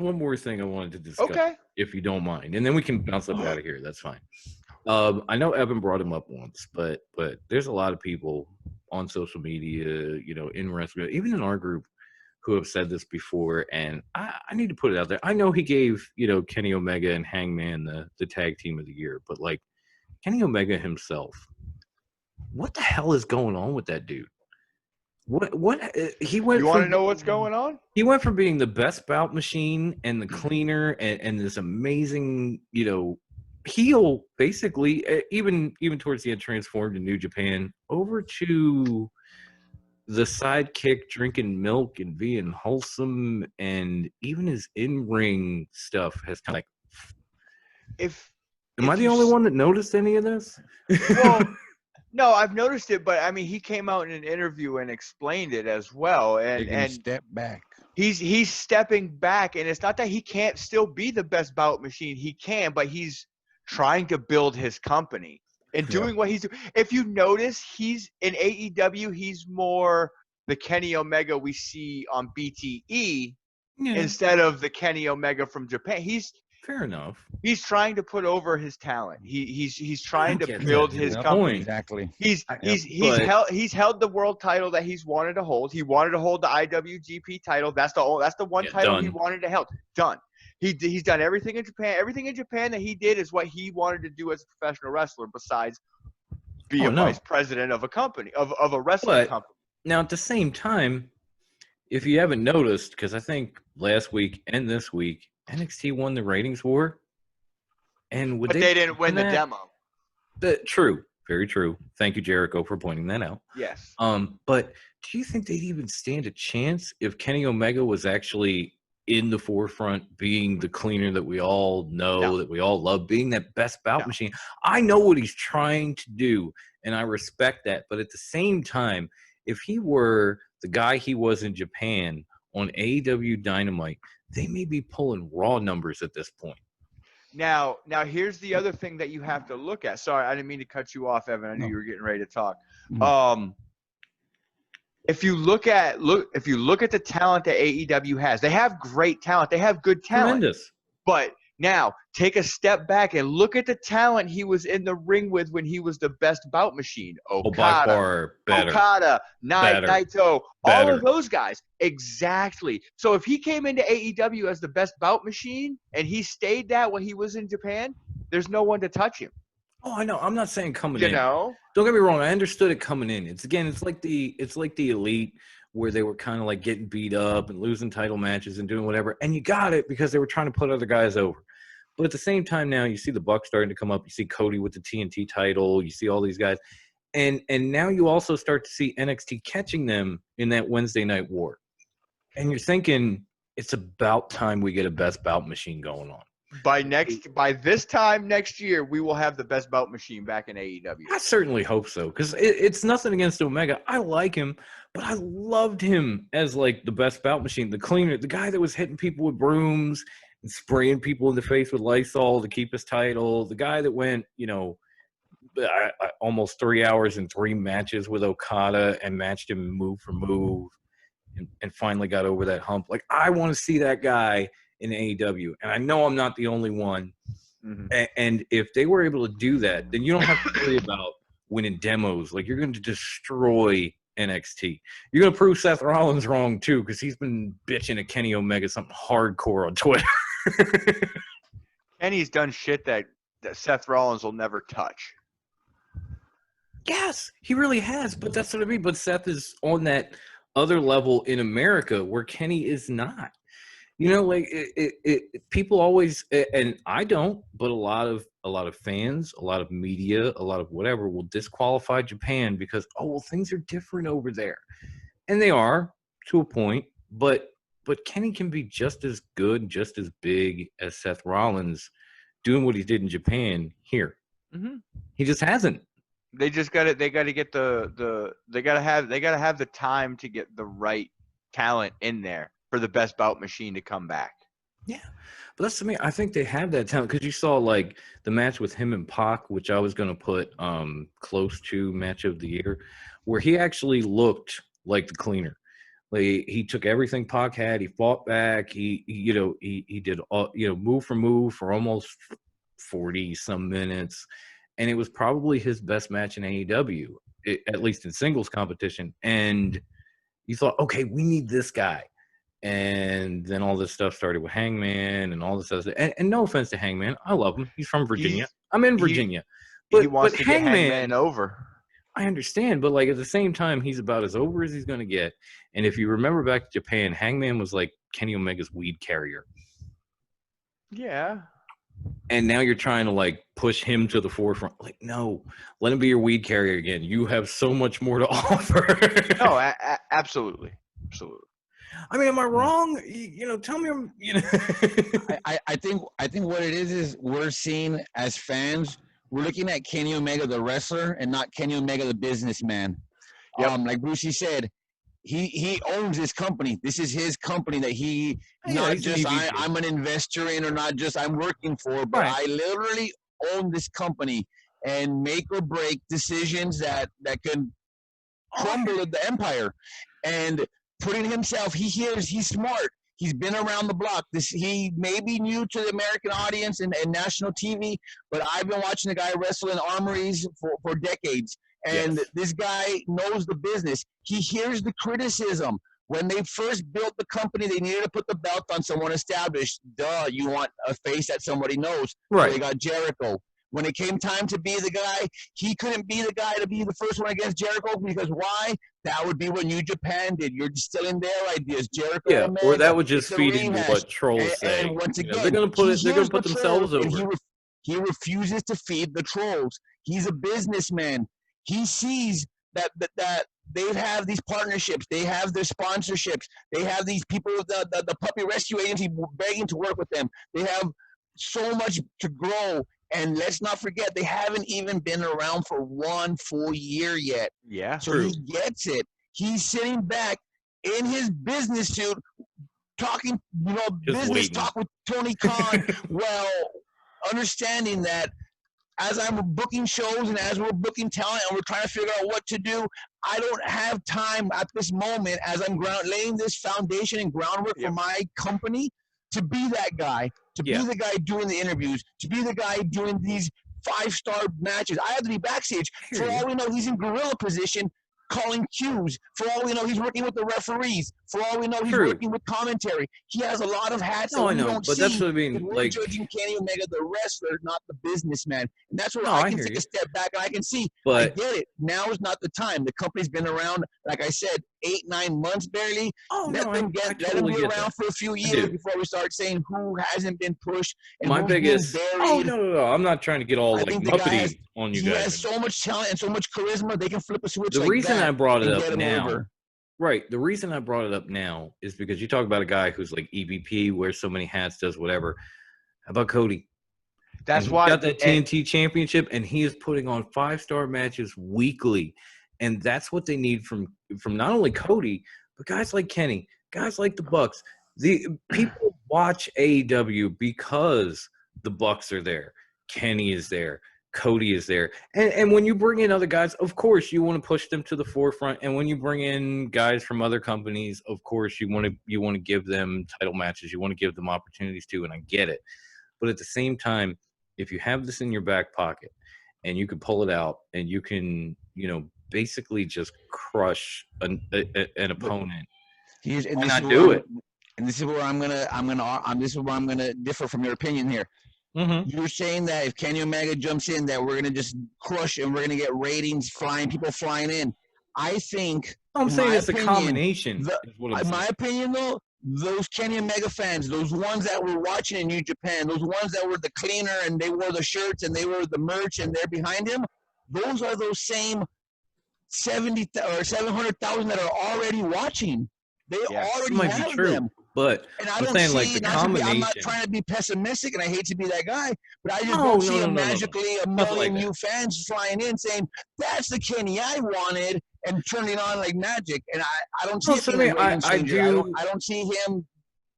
one more thing I wanted to discuss, Okay. if you don't mind, and then we can bounce up out of here. That's fine. I know Evan brought him up once, but there's a lot of people on social media, in wrestling, even in our group, who have said this before, and I need to put it out there. I know he gave, Kenny Omega and Hangman the tag team of the year, but like Kenny Omega himself, what the hell is going on with that dude? What he went You want to know what's going on? He went from being the best bout machine and the cleaner and this amazing, heel, basically, even towards the end, transformed in New Japan, over to the sidekick drinking milk and being wholesome, and even his in-ring stuff has kind of like. Am I the only one that noticed any of this? Well, no, I've noticed it, but I mean, he came out in an interview and explained it as well, and step back. He's stepping back, and it's not that he can't still be the best bout machine. He can, but he's trying to build his company and doing what he's doing. If you notice, he's in AEW. He's more the Kenny Omega we see on BTE instead of the Kenny Omega from Japan. Fair enough. He's trying to put over his talent. He's trying to build his company. Exactly. He's held the world title that he's wanted to hold. He wanted to hold the IWGP title. That's the one title he wanted to hold. Done. He's done everything in Japan. Everything in Japan that he did is what he wanted to do as a professional wrestler, besides be a vice president of a company, of a wrestling company. Now, at the same time, if you haven't noticed, because I think last week and this week, NXT won the ratings war, but they didn't win the demo. True, very true. Thank you, Jericho, for pointing that out. Yes. But do you think they'd even stand a chance if Kenny Omega was actually in the forefront, being the cleaner that we all know, that we all love, being that best bout machine? I know what he's trying to do, and I respect that. But at the same time, if he were the guy he was in Japan on AEW Dynamite, they may be pulling Raw numbers at this point. Now, here's the other thing that you have to look at. Sorry, I didn't mean to cut you off, Evan. I knew you were getting ready to talk. Mm-hmm. If you look at the talent that AEW has, they have great talent. They have good talent. Tremendous. But now take a step back and look at the talent he was in the ring with when he was the best bout machine. Okada, Naito, all of those guys. Exactly. So if he came into AEW as the best bout machine and he stayed that when he was in Japan, there's no one to touch him. Oh, I know. I'm not saying coming in. You know? Don't get me wrong. I understood it coming in. It's like the Elite, where they were kind of like getting beat up and losing title matches and doing whatever. And you got it because they were trying to put other guys over. But at the same time now, you see the Bucks starting to come up. You see Cody with the TNT title. You see all these guys. And now you also start to see NXT catching them in that Wednesday night war. And you're thinking, it's about time we get a best bout machine going on. By this time next year, we will have the best bout machine back in AEW. I certainly hope so, because it's nothing against Omega. I like him, but I loved him as like the best bout machine, the cleaner, the guy that was hitting people with brooms and spraying people in the face with Lysol to keep his title, the guy that went, almost 3 hours and 3 matches with Okada and matched him move for move and finally got over that hump. Like, I want to see that guy in AEW, and I know I'm not the only one. Mm-hmm. And if they were able to do that, then you don't have to worry about winning demos. Like, you're going to destroy NXT. You're going to prove Seth Rollins wrong too, because he's been bitching at Kenny Omega something hardcore on Twitter. Kenny's done shit that Seth Rollins will never touch. Yes, he really has, but that's what I mean. But Seth is on that other level in America where Kenny is not. Like people always, and I don't, but a lot of fans, a lot of media, a lot of whatever will disqualify Japan because, things are different over there. And they are to a point, but Kenny can be just as good, just as big as Seth Rollins doing what he did in Japan here. Mm-hmm. He just hasn't. They just got it. They got to get they got to have the time to get the right talent in there for the best bout machine to come back. Yeah. But that's to me, I think they have that talent, because you saw like the match with him and Pac, which I was going to put close to match of the year, where he actually looked like the cleaner. Like he took everything Pac had. He fought back. He did all, move for move for almost 40 some minutes, and it was probably his best match in AEW, at least in singles competition. And you thought, okay, we need this guy. And then all this stuff started with Hangman and all this other. And no offense to Hangman, I love him. He's from Virginia. I'm in Virginia, but he wants to get Hangman over. I understand, but like at the same time, he's about as over as he's going to get. And if you remember back to Japan, Hangman was like Kenny Omega's weed carrier. Yeah. And now you're trying to like push him to the forefront. Like, no, let him be your weed carrier again. You have so much more to offer. No, absolutely. Absolutely. I mean, am I wrong? Tell me. I think what it is we're seeing as fans, we're looking at Kenny Omega the wrestler and not Kenny Omega the businessman. Yep. Like Brucey said, he owns this company. This is his company that I'm an investor in, or not just I'm working for, but right. I literally own this company and make or break decisions that can crumble the empire. And putting himself, he's smart. He's been around the block. He may be new to the American audience and national TV, but I've been watching the guy wrestle in armories for decades. And This guy knows the business. He hears the criticism. When they first built the company, they needed to put the belt on someone established. Duh, you want a face that somebody knows. Right. So they got Jericho. When it came time to be the guy, he couldn't be the guy to be the first one against Jericho, because why? That would be what New Japan did. You're distilling their ideas. Jericho, yeah, Omega, or that would just feed into what trolls say. And once again, they're going to put themselves over. He refuses to feed the trolls. He's a businessman. He sees that they have these partnerships, they have their sponsorships, they have these people, the puppy rescue agency begging to work with them. They have so much to grow. And let's not forget, they haven't even been around for 1 full year yet. Yeah, so true. He gets it. He's sitting back in his business suit, talking, business waiting. Talk with Tony Khan, well, understanding that as I'm booking shows and as we're booking talent and we're trying to figure out what to do, I don't have time at this moment as I'm laying this foundation and groundwork for my company to be that guy, to be the guy doing the interviews, to be the guy doing these 5-star matches. I have to be backstage. For all we know, he's in gorilla position, calling cues. For all we know, he's working with the referees. For all we know, he's working with commentary. He has a lot of hats that we don't see. That's what I mean. We're judging Kenny Omega, the wrestler, not the businessman. And that's where I can take a step back and I can see, I get it. Now is not the time. The company's been around, like I said, 8-9 months barely. Let them be around for a few years before we start saying who hasn't been pushed and my who's biggest been buried. No. I'm not trying to get all uppity on you guys. He has so much talent and so much charisma. They can flip a switch. The reason I brought it up now, right? The reason I brought it up now is because you talk about a guy who's like EVP, wears so many hats, does whatever. How about Cody? That's why he got that TNT championship, and he is putting on 5-star matches weekly, and that's what they need from not only Cody but guys like Kenny, guys like the Bucks. The people watch AEW because the Bucks are there, Kenny is there, Cody is there. And when you bring in other guys, of course, you want to push them to the forefront. And when you bring in guys from other companies, of course, you want to give them title matches. You want to give them opportunities too, and I get it. But at the same time, if you have this in your back pocket and you can pull it out and you can, basically just crush an opponent, why not do it? And this is where I'm gonna differ from your opinion here. Mm-hmm. You're saying that if Kenny Omega jumps in, that we're gonna just crush and we're gonna get ratings people flying in. I think. I'm saying it's a combination. In my opinion, though, those Kenny Omega fans, those ones that were watching in New Japan, those ones that were the cleaner and they wore the shirts and they were the merch and they're behind him, those are those same 70 or 700,000 that are already watching. They already have them. But I'm saying like the combination. I'm not trying to be pessimistic, and I hate to be that guy, but I just don't see magically a million new fans flying in saying, that's the Kenny I wanted, and turning on like magic. And I don't see it. I don't see him.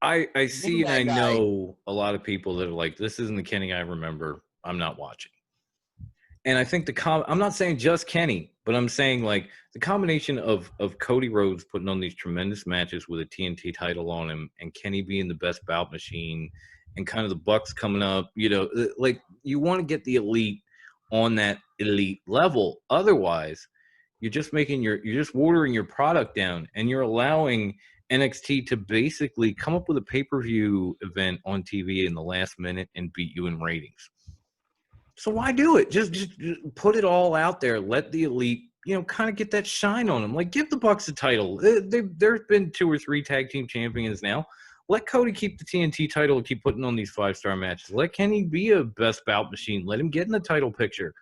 I see and I know a lot of people that are like, this isn't the Kenny I remember. I'm not watching. And I think I'm not saying just Kenny, but I'm saying like the combination of Cody Rhodes putting on these tremendous matches with a TNT title on him, and Kenny being the best bout machine, and kind of the Bucks coming up, like you want to get the elite on that elite level. Otherwise, you're just watering your product down, and you're allowing NXT to basically come up with a pay-per-view event on TV in the last minute and beat you in ratings. So why do it? Just put it all out there. Let the elite, kind of get that shine on them. Like, give the Bucks a title. There's been 2 or 3 tag team champions now. Let Cody keep the TNT title and keep putting on these 5-star matches. Let Kenny be a best bout machine. Let him get in the title picture.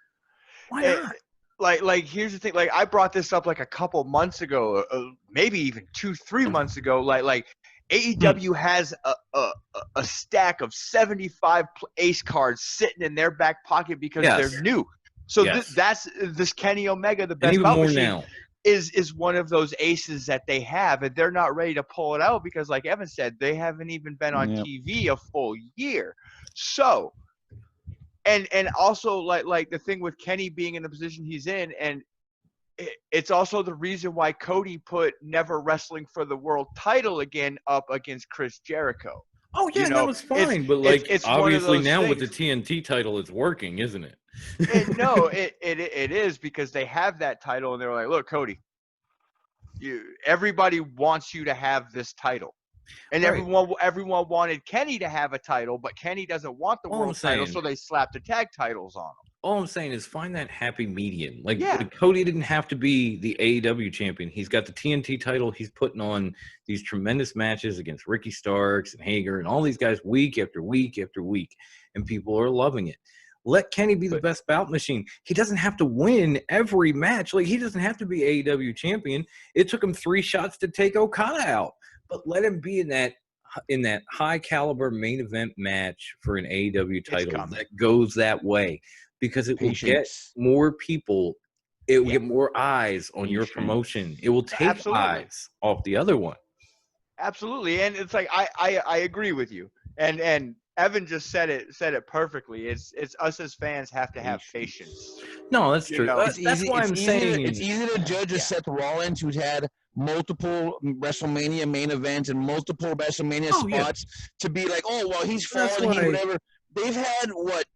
Why not? Like here's the thing. Like, I brought this up like a couple months ago, maybe even 2-3 months ago. Like AEW has a stack of 75 ace cards sitting in their back pocket because they're new. So this Kenny Omega, the best bout machine, now is one of those aces that they have, and they're not ready to pull it out because, like Evan said, they haven't even been on TV a full year. So, and also like the thing with Kenny being in the position he's in, and it's also the reason why Cody put Never Wrestling for the World title again up against Chris Jericho. Oh yeah, that was fine, but it's obviously now with the TNT title, it's working, isn't it? It is, because they have that title, and they're like, look, Cody, everybody wants you to have this title, and everyone wanted Kenny to have a title, but Kenny doesn't want the world title, so they slapped the tag titles on him. All I'm saying is find that happy median. Like, Cody didn't have to be the AEW champion. He's got the TNT title. He's putting on these tremendous matches against Ricky Starks and Hager and all these guys week after week after week, and people are loving it. Let Kenny be the best bout machine. He doesn't have to win every match. Like, he doesn't have to be AEW champion. It took him 3 shots to take Okada out. But let him be in that high caliber main event match for an AEW title that goes that way. Because it will get more people, it will get more eyes on your promotion. It will take eyes off the other one. Absolutely, and it's like I agree with you. And Evan just said it perfectly. It's us as fans have to have patience. No, that's true. That's why I'm saying it's easy to judge a Seth Rollins who's had multiple WrestleMania main events and multiple WrestleMania spots to be like, oh well, he's falling, whatever. They've had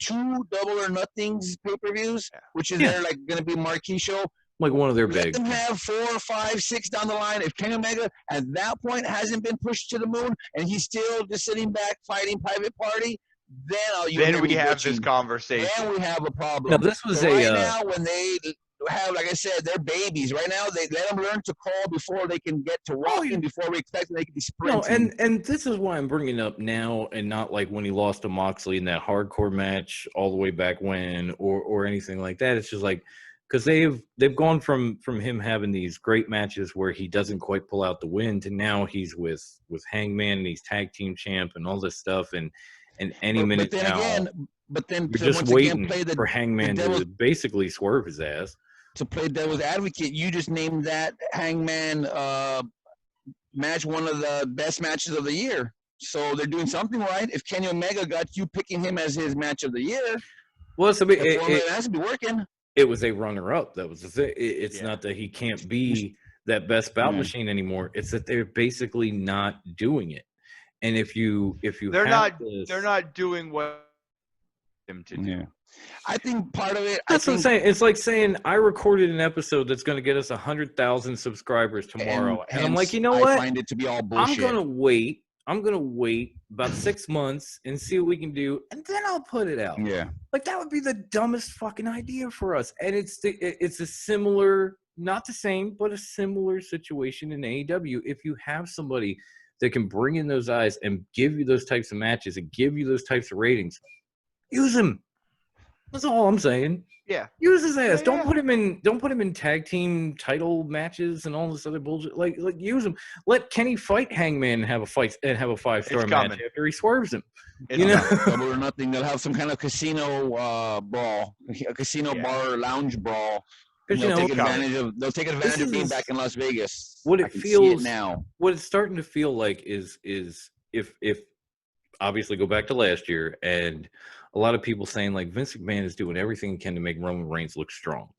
2 Double or Nothings pay-per-views, which is their going to be marquee show. Like one of their big. Let them have 4, 5, 6 down the line. If Kenny Omega at that point hasn't been pushed to the moon and he's still just sitting back fighting Private Party, then we have this conversation. Then we have a problem. No, this was right now when they have, like I said, they're babies. Right now, they let them learn to crawl before they can get to walking, before we expect them they can be sprinting. No, and this is why I'm bringing it up now, and not like when he lost to Moxley in that hardcore match all the way back when, or anything like that. It's just like, because they've gone from him having these great matches where he doesn't quite pull out the win to now he's with Hangman and he's tag team champ and all this stuff, and any minute now. But then you're just waiting for Hangman to basically swerve his ass. To play devil's advocate, you just named that Hangman match one of the best matches of the year. So they're doing something right. If Kenny Omega got you picking him as his match of the year, well, it has to be working. It was a runner-up. That was the thing. It's not that he can't be that best bout machine anymore. It's that they're basically not doing it. And if you they're not doing what them to do. Yeah. I think part of it. That's what I'm saying. It's like saying I recorded an episode that's going to get us 100,000 subscribers tomorrow, and I'm like, you know what? I find it to be all bullshit. I'm gonna wait about 6 months and see what we can do, and then I'll put it out. Yeah, like that would be the dumbest fucking idea for us. And it's a similar, not the same, but a similar situation in AEW. If you have somebody that can bring in those eyes and give you those types of matches and give you those types of ratings, use them. That's all I'm saying. Yeah. Use his ass. Don't put him in tag team title matches and all this other bullshit. Like use him. Let Kenny fight Hangman and have a 5-star match after he swerves him. Double or Nothing. They'll have some kind of casino brawl, a casino bar lounge brawl. They'll take advantage of being back in Las Vegas. What it's starting to feel like is if obviously go back to last year, and a lot of people saying like Vince McMahon is doing everything he can to make Roman Reigns look strong.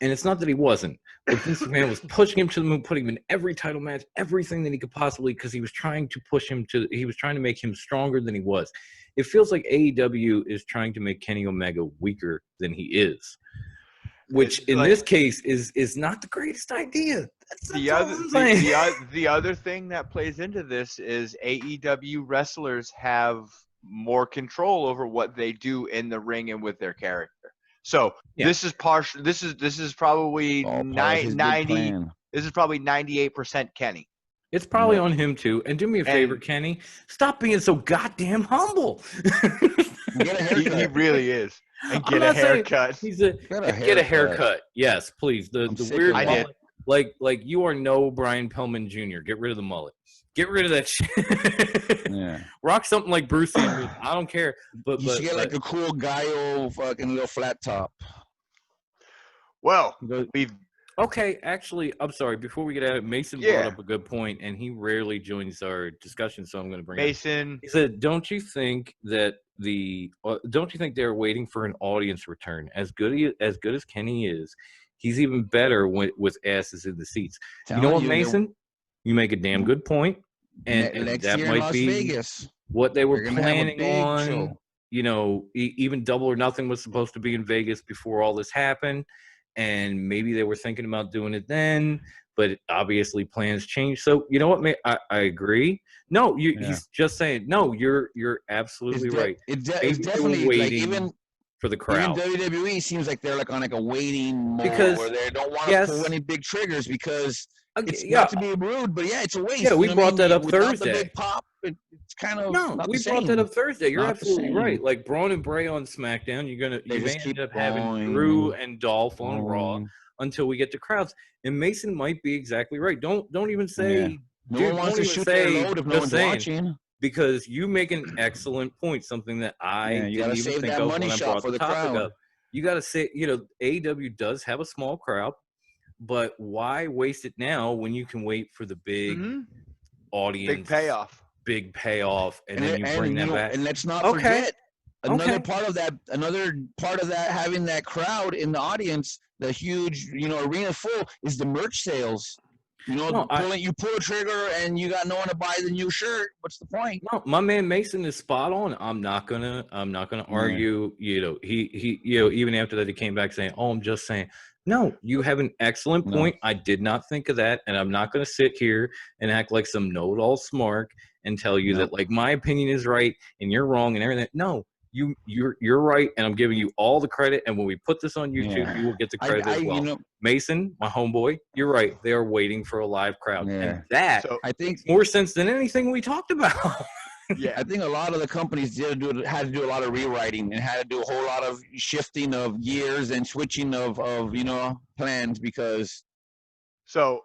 And it's not that he wasn't, but Vince McMahon was pushing him to the moon, putting him in every title match, everything that he could possibly, because he was trying to make him stronger than he was. It feels like AEW is trying to make Kenny Omega weaker than he is, which in this case is not the greatest idea. The other thing that plays into this is AEW wrestlers have more control over what they do in the ring and with their character. So this is partial. This is probably 90. This is probably 98% Kenny. It's probably on him too. And do me a favor, Kenny. Stop being so goddamn humble. Get a haircut. He really is. And get a haircut. Get a haircut. Yes, please. The weird mullet. Like you are no Brian Pillman Jr. Get rid of the mullet. Get rid of that shit. Yeah. Rock something like Bruce Lee. I don't care. But you should get like a cool Gallo fucking little flat top. Well, okay, actually, I'm sorry. Before we get at it, Mason brought up a good point, and he rarely joins our discussion, so I'm going to bring Mason. He said, "Don't you think that they're waiting for an audience return? As good as Kenny is, he's even better with asses in the seats. You know what, Mason? You make a damn good point, and that might be Vegas. What they were planning on. Show. You know, even Double or Nothing was supposed to be in Vegas before all this happened, and maybe they were thinking about doing it then, but obviously plans changed. So you know what, I agree. No, he's just saying. No, you're absolutely right. It's definitely waiting like for the crowd. Even WWE seems like they're like on like a waiting mode where they don't want to pull any big triggers because. It's not to be rude, but it's a waste. Yeah, we brought that up Thursday. The big pop, it's kind of we brought that up Thursday. You're absolutely right. Like Braun and Bray on SmackDown, you may end up having Drew and Dolph on Raw until we get to crowds. And Mason might be exactly right. Don't even say. No one wants to shoot their load if no one's watching. Because you make an excellent point. Something that I didn't even think of when I brought the topic up. You got to say, AEW does have a small crowd. But why waste it now when you can wait for the big audience, big payoff, and then you bring them back? And let's not forget another part of that. Another part of that, having that crowd in the audience, the huge arena full, is the merch sales. You pull a trigger and you got no one to buy the new shirt. What's the point? No, my man Mason is spot on. I'm not gonna argue. He even after that he came back saying, "Oh, I'm just saying." No, you have an excellent point. I did not think of that, and I'm not going to sit here and act like some know-it-all smark and tell you that like my opinion is right and you're wrong and everything. No, you're right, and I'm giving you all the credit. And when we put this on YouTube, you will get the credit as well. Mason, my homeboy, you're right. They are waiting for a live crowd, and that I think makes more sense than anything we talked about. I think a lot of the companies had to do a lot of rewriting and had to do a whole lot of shifting of gears and switching of plans because sucks.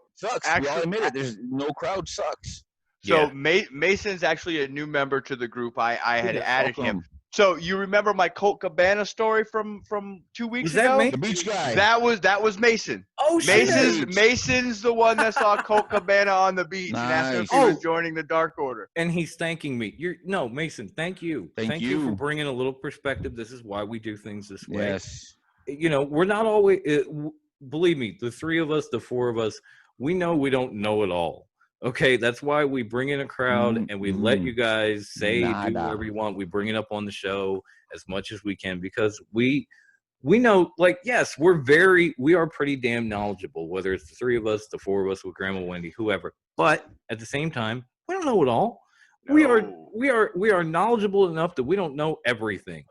We all admit it. There's no crowd sucks. So Mason's actually a new member to the group. I had added him. So you remember my Colt Cabana story from 2 weeks ago? The beach guy. That was Mason. Oh, shit. Mason's the one that saw Colt Cabana on the beach and asked him if he was joining the Dark Order. And he's thanking me. Mason, thank you. Thank you for bringing a little perspective. This is why we do things this way. Yes. We're not always, believe me, the three of us, the four of us, we know we don't know it all. Okay, that's why we bring in a crowd and we let you guys do whatever you want. We bring it up on the show as much as we can because we know, like, yes, we are pretty damn knowledgeable, whether it's the three of us, the four of us with Grandma Wendy, whoever. But at the same time, we don't know it all. No. We are knowledgeable enough that we don't know everything.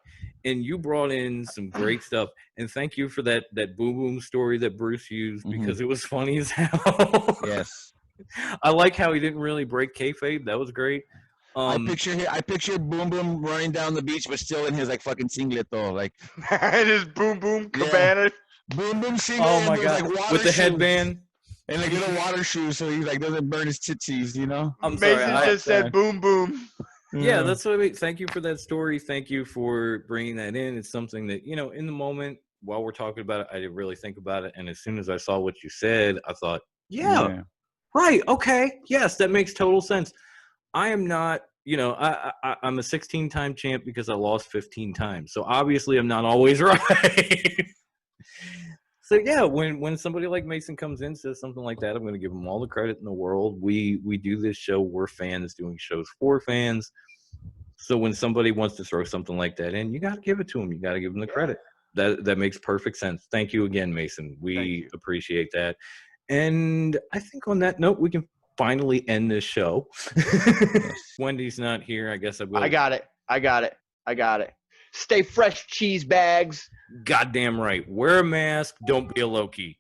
And you brought in some great stuff. And thank you for that Boom Boom story that Bruce used because it was funny as hell. Yes. I like how he didn't really break kayfabe. That was great. I picture Boom Boom running down the beach, but still in his like fucking singlet though, like and his Boom Boom Cabana. Boom Boom singlet. Oh my god! Like, with the headband and like little water shoes, so he like doesn't burn his titties. I'm sorry. Mason just said Boom Boom. Yeah, that's what I mean. Thank you for that story. Thank you for bringing that in. It's something that in the moment while we're talking about it, I didn't really think about it, and as soon as I saw what you said, I thought, yeah. Right. Okay. Yes, that makes total sense. I am not, I'm a 16-time champ because I lost 15 times. So obviously I'm not always right. So yeah, when somebody like Mason comes in, says something like that, I'm going to give him all the credit in the world. We do this show. We're fans doing shows for fans. So when somebody wants to throw something like that in, you got to give it to them. You got to give them the credit. That makes perfect sense. Thank you again, Mason. We appreciate that. And I think on that note, we can finally end this show. Wendy's not here. I guess I will. I got it. Stay fresh, cheese bags. Goddamn right. Wear a mask. Don't be a Loki.